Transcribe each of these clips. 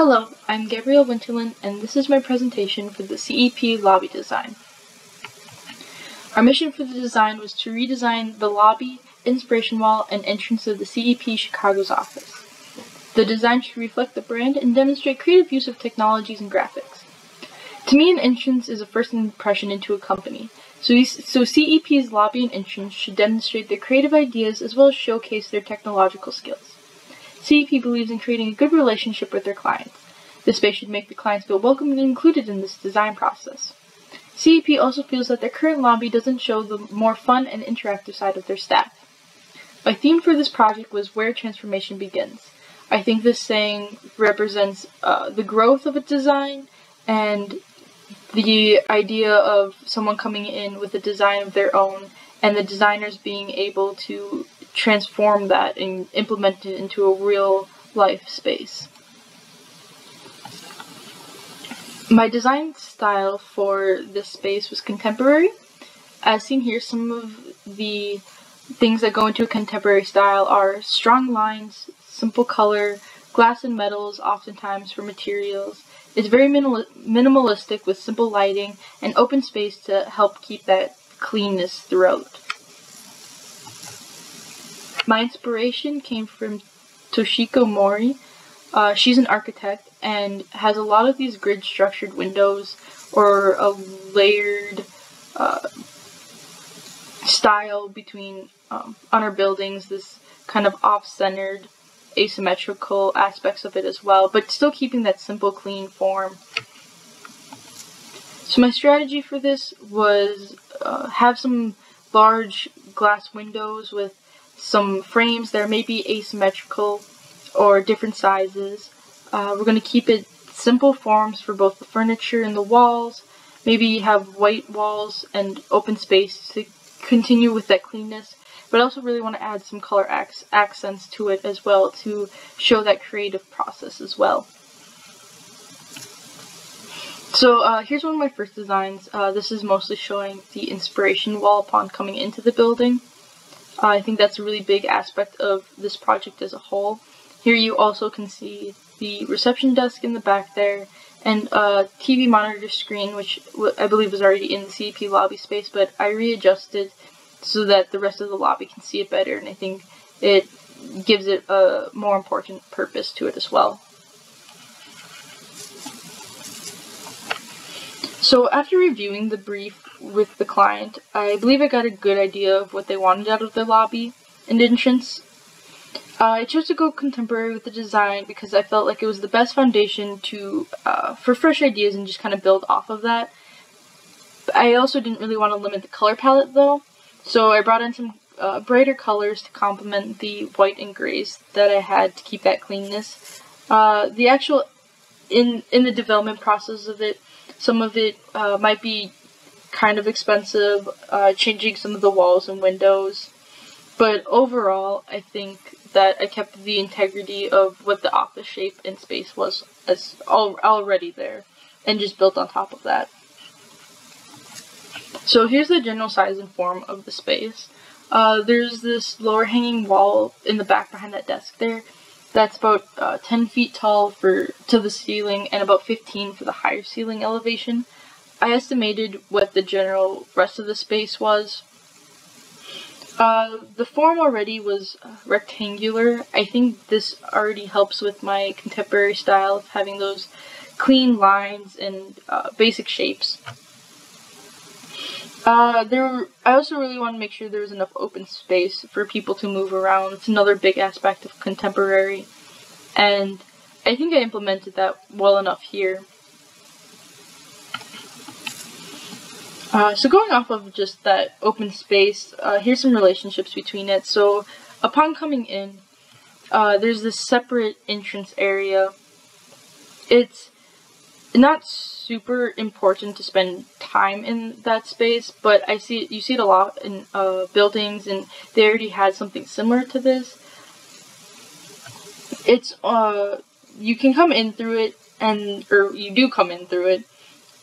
Hello, I'm Gwinterlin, and this is my presentation for the CEP lobby design. Our mission for the design was to redesign the lobby, inspiration wall, and entrance of the CEP Chicago's office. The design should reflect the brand and demonstrate creative use of technologies and graphics. To me, an entrance is a first impression into a company, so CEP's lobby and entrance should demonstrate their creative ideas as well as showcase their technological skills. CEP believes in creating a good relationship with their clients. This space should make the clients feel welcome and included in this design process. CEP also feels that their current lobby doesn't show the more fun and interactive side of their staff. My theme for this project was where transformation begins. I think this saying represents the growth of a design and the idea of someone coming in with a design of their own and the designers being able to transform that and implement it into a real life space. My design style for this space was contemporary. As seen here, some of the things that go into a contemporary style are strong lines, simple color, glass and metals oftentimes for materials. It's very minimalistic with simple lighting and open space to help keep that cleanness throughout. My inspiration came from Toshiko Mori. She's an architect and has a lot of these grid structured windows or a layered style between on her buildings, this kind of off-centered asymmetrical aspects of it as well, but still keeping that simple clean form. So my strategy for this was have some large glass windows with some frames that are maybe asymmetrical or different sizes. We're going to keep it simple forms for both the furniture and the walls. Maybe have white walls and open space to continue with that cleanness, but I also really want to add some color accents to it as well to show that creative process as well. So here's one of my first designs. This is mostly showing the inspiration wall upon coming into the building. I think that's a really big aspect of this project as a whole. Here you also can see the reception desk in the back there, and a TV monitor screen, which I believe was already in the CEP lobby space, but I readjusted so that the rest of the lobby can see it better, and I think it gives it a more important purpose to it as well. So after reviewing the brief with the client, I believe I got a good idea of what they wanted out of their lobby and entrance. I chose to go contemporary with the design because I felt like it was the best foundation for fresh ideas and just kind of build off of that. I also didn't really want to limit the color palette though, so I brought in some brighter colors to complement the white and grays that I had to keep that cleanness. The actual in the development process of it, some of it might be kind of expensive, changing some of the walls and windows, but overall I think that I kept the integrity of what the office shape and space was as already there, and just built on top of that. So here's the general size and form of the space. There's this lower hanging wall in the back behind that desk there. That's about 10 feet tall to the ceiling and about 15 for the higher ceiling elevation. I estimated what the general rest of the space was. The form already was rectangular. I think this already helps with my contemporary style of having those clean lines and basic shapes. I also really want to make sure there was enough open space for people to move around. It's another big aspect of contemporary, and I think I implemented that well enough here. So going off of just that open space, here's some relationships between it. So upon coming in, there's this separate entrance area. It's not super important to spend time in that space, but you see it a lot in buildings, and they already had something similar to this. It's you can come in through it, or you do come in through it,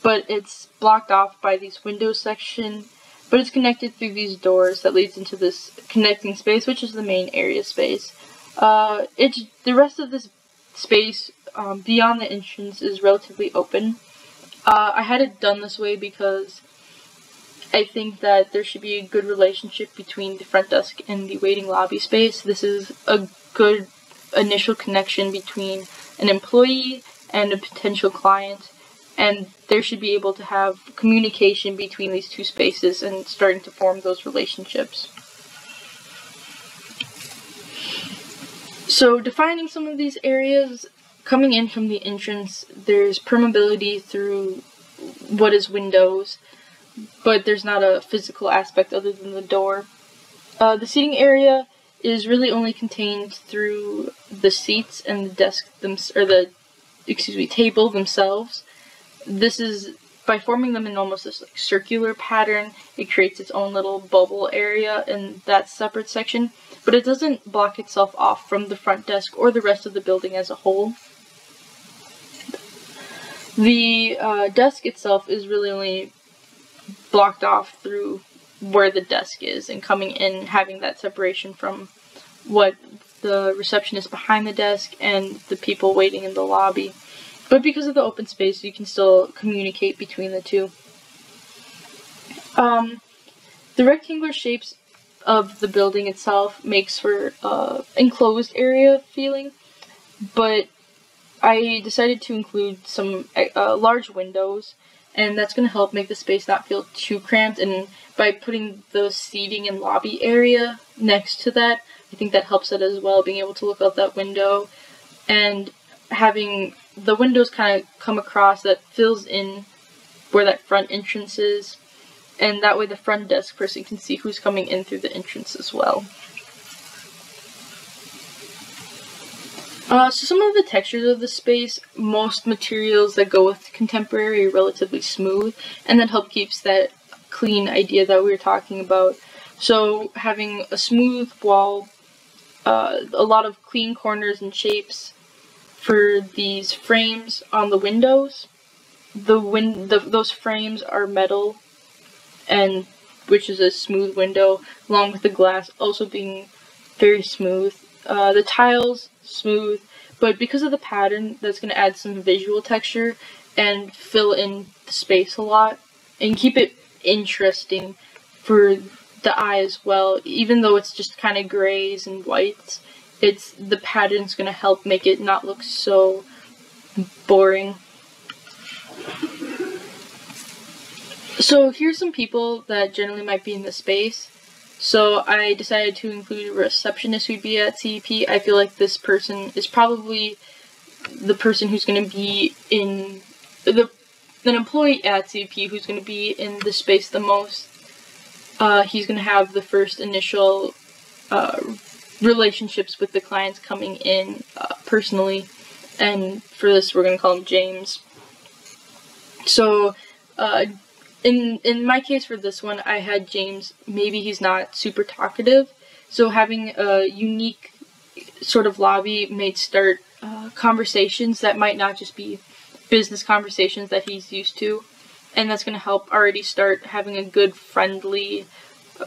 but it's blocked off by these windows section, but it's connected through these doors that leads into this connecting space, which is the main area space. The rest of this space beyond the entrance is relatively open. I had it done this way because I think that there should be a good relationship between the front desk and the waiting lobby space. This is a good initial connection between an employee and a potential client, and there should be able to have communication between these two spaces and starting to form those relationships. So defining some of these areas, coming in from the entrance, there's permeability through what is windows, but there's not a physical aspect other than the door. The seating area is really only contained through the seats and the desk table themselves. This is by forming them in almost this like circular pattern, it creates its own little bubble area in that separate section, but it doesn't block itself off from the front desk or the rest of the building as a whole. The desk itself is really only blocked off through where the desk is, and coming in having that separation from what the receptionist behind the desk and the people waiting in the lobby. But because of the open space, you can still communicate between the two. The rectangular shapes of the building itself makes for enclosed area feeling, but I decided to include some large windows, and that's going to help make the space not feel too cramped. And by putting the seating and lobby area next to that, I think that helps it as well, being able to look out that window and having the windows kind of come across that fills in where that front entrance is, and that way the front desk person can see who's coming in through the entrance as well. So some of the textures of the space, most materials that go with contemporary are relatively smooth, and that help keeps that clean idea that we were talking about. So having a smooth wall, a lot of clean corners and shapes for these frames on the windows. Those frames are metal, and which is a smooth window, along with the glass also being very smooth. The tiles, smooth, but because of the pattern, that's going to add some visual texture and fill in the space a lot and keep it interesting for the eye as well. Even though it's just kind of grays and whites, the pattern's going to help make it not look so boring. So here's some people that generally might be in the space. So I decided to include a receptionist who'd be at CEP. I feel like this person is probably the person who's going to be in an employee at CEP who's going to be in the space the most. He's going to have the first initial relationships with the clients coming in personally, and for this we're going to call him James. So in my case for this one, I had James. Maybe he's not super talkative, so having a unique sort of lobby may start conversations that might not just be business conversations that he's used to, and that's going to help already start having a good friendly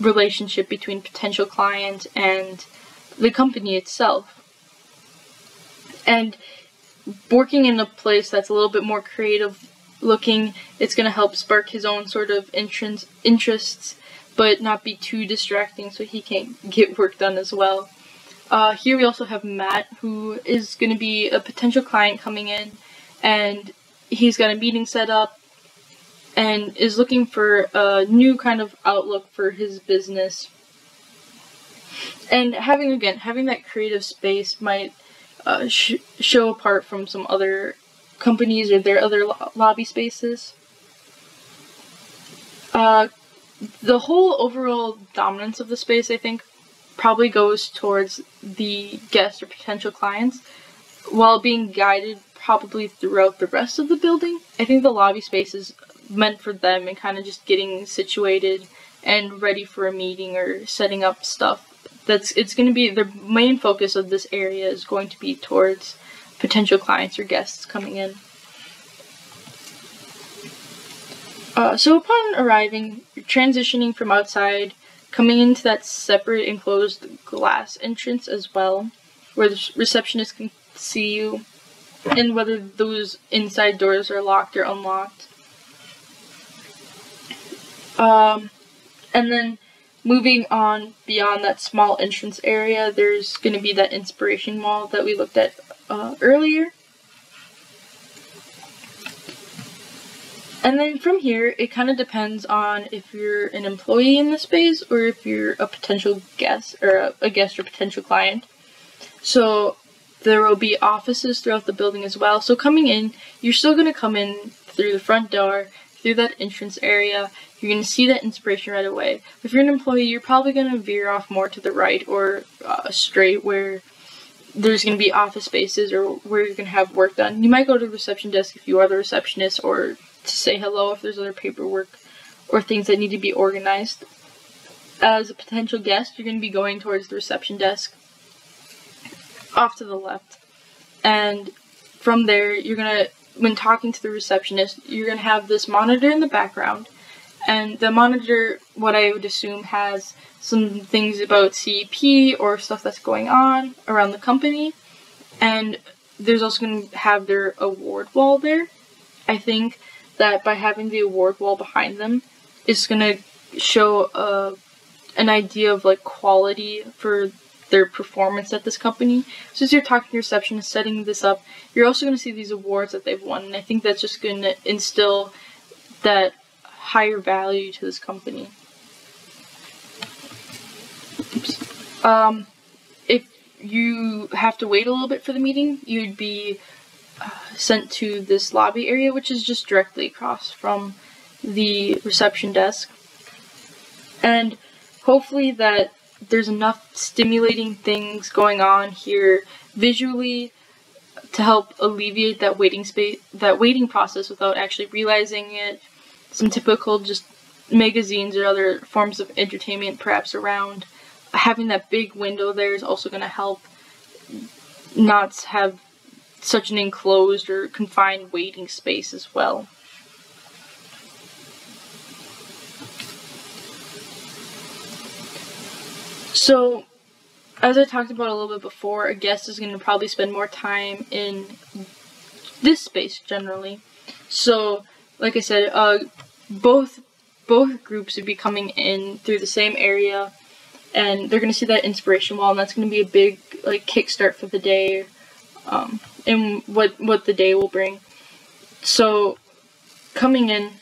relationship between potential client and the company itself. And working in a place that's a little bit more creative looking, it's going to help spark his own sort of interests, but not be too distracting so he can't get work done as well. Here we also have Matt, who is going to be a potential client coming in, and he's got a meeting set up and is looking for a new kind of outlook for his business. And having that creative space might show apart from some other companies or their other lobby spaces. The whole overall dominance of the space, I think, probably goes towards the guests or potential clients, while being guided probably throughout the rest of the building. I think the lobby space is meant for them and kind of just getting situated and ready for a meeting or setting up stuff. It's going to be their main focus of this area is going to be towards potential clients or guests coming in. So upon arriving, you're transitioning from outside, coming into that separate enclosed glass entrance as well, where the receptionist can see you. and whether those inside doors are locked or unlocked. And then moving on beyond that small entrance area, there's going to be that inspiration wall that we looked at earlier. And then from here, it kind of depends on if you're an employee in the space or if you're a potential guest or a guest or potential client. So there will be offices throughout the building as well. So coming in, you're still going to come in through the front door, through that entrance area. You're going to see that inspiration right away. If you're an employee, you're probably going to veer off more to the right or straight where there's going to be office spaces or where you're going to have work done. You might go to the reception desk if you are the receptionist, or to say hello if there's other paperwork or things that need to be organized. As a potential guest, you're going to be going towards the reception desk off to the left. And from there, you're going to, when talking to the receptionist, you're going to have this monitor in the background. And the monitor, what I would assume, has some things about CEP or stuff that's going on around the company. And there's also going to have their award wall there. I think that by having the award wall behind them, it's going to show an idea of like quality for their performance at this company. So as you're talking to your receptionist, setting this up, you're also going to see these awards that they've won. And I think that's just going to instill that higher value to this company. If you have to wait a little bit for the meeting, you'd be sent to this lobby area, which is just directly across from the reception desk. And hopefully that there's enough stimulating things going on here visually to help alleviate that waiting process without actually realizing it. Some typical just magazines or other forms of entertainment perhaps around. Having that big window there is also going to help not have such an enclosed or confined waiting space as well. So, as I talked about a little bit before, a guest is going to probably spend more time in this space generally. So, like I said, both groups would be coming in through the same area, and they're going to see that inspiration wall, and that's going to be a big like kickstart for the day, and what the day will bring. So, coming in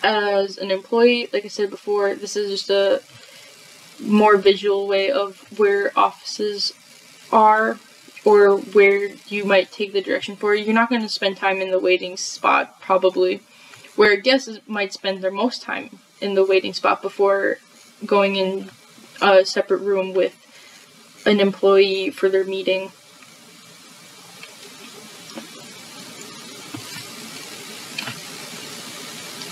as an employee, like I said before, this is just a more visual way of where offices are or where you might take the direction for. You're not going to spend time in the waiting spot probably, where guests might spend their most time in the waiting spot before going in a separate room with an employee for their meeting.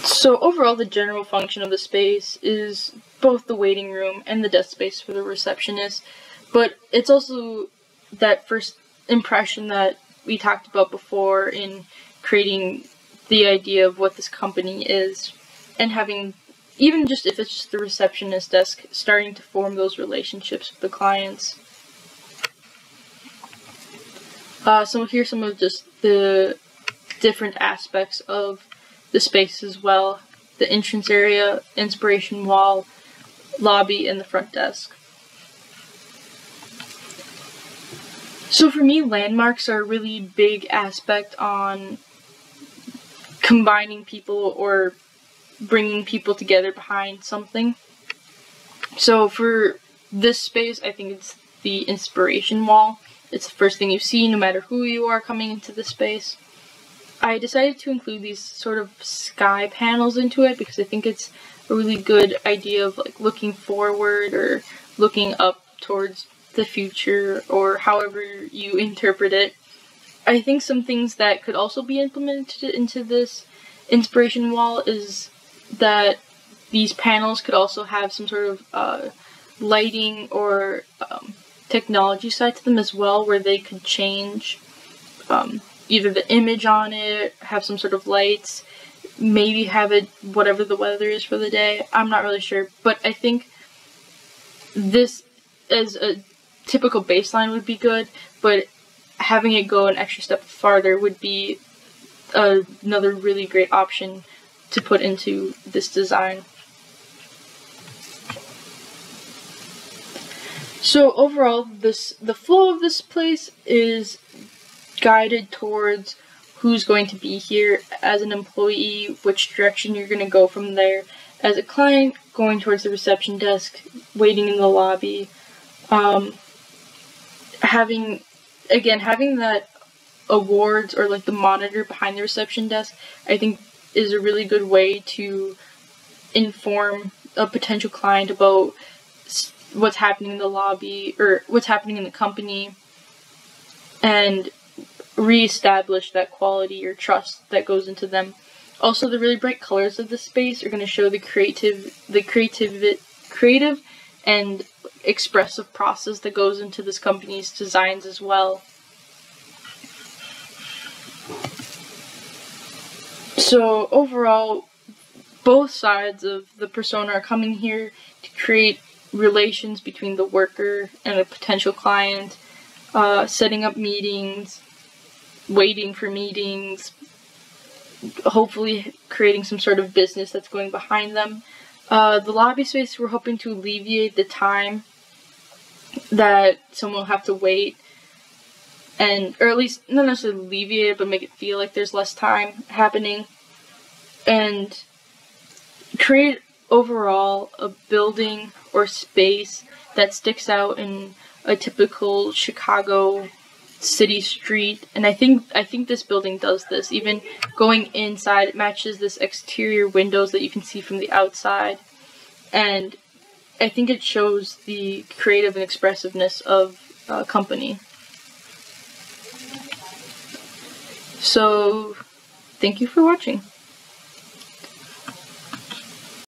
So overall, the general function of the space is both the waiting room and the desk space for the receptionist, but it's also that first impression that we talked about before in creating the idea of what this company is, and having, even just if it's just the receptionist desk, starting to form those relationships with the clients. So here's some of just the different aspects of the space as well. The entrance area, inspiration wall, lobby, and the front desk. So for me, landmarks are a really big aspect on combining people or bringing people together behind something. So for this space, I think it's the inspiration wall. It's the first thing you see no matter who you are coming into the space. I decided to include these sort of sky panels into it because I think it's a really good idea of like looking forward or looking up towards the future, or however you interpret it. I think some things that could also be implemented into this inspiration wall is that these panels could also have some sort of lighting or technology side to them as well, where they could change either the image on it, have some sort of lights, maybe have it whatever the weather is for the day. I'm not really sure, but I think this as a typical baseline would be good, but having it go an extra step farther would be another really great option to put into this design. So overall, the flow of this place is guided towards who's going to be here as an employee, which direction you're going to go from there. As a client, going towards the reception desk, waiting in the lobby, having that awards or like the monitor behind the reception desk, I think is a really good way to inform a potential client about what's happening in the lobby or what's happening in the company, and reestablish that quality or trust that goes into them. Also, the really bright colors of the space are going to show the creative and expressive process that goes into this company's designs as well. So overall, both sides of the persona are coming here to create relations between the worker and a potential client, setting up meetings, waiting for meetings, hopefully creating some sort of business that's going behind them. The lobby space, we're hoping to alleviate the time that someone will have to wait, or at least not necessarily alleviate it, but make it feel like there's less time happening, and create overall a building or space that sticks out in a typical Chicago city street. And I think this building does this. Even going inside, it matches this exterior windows that you can see from the outside, and I think it shows the creative and expressiveness of a company. So thank you for watching.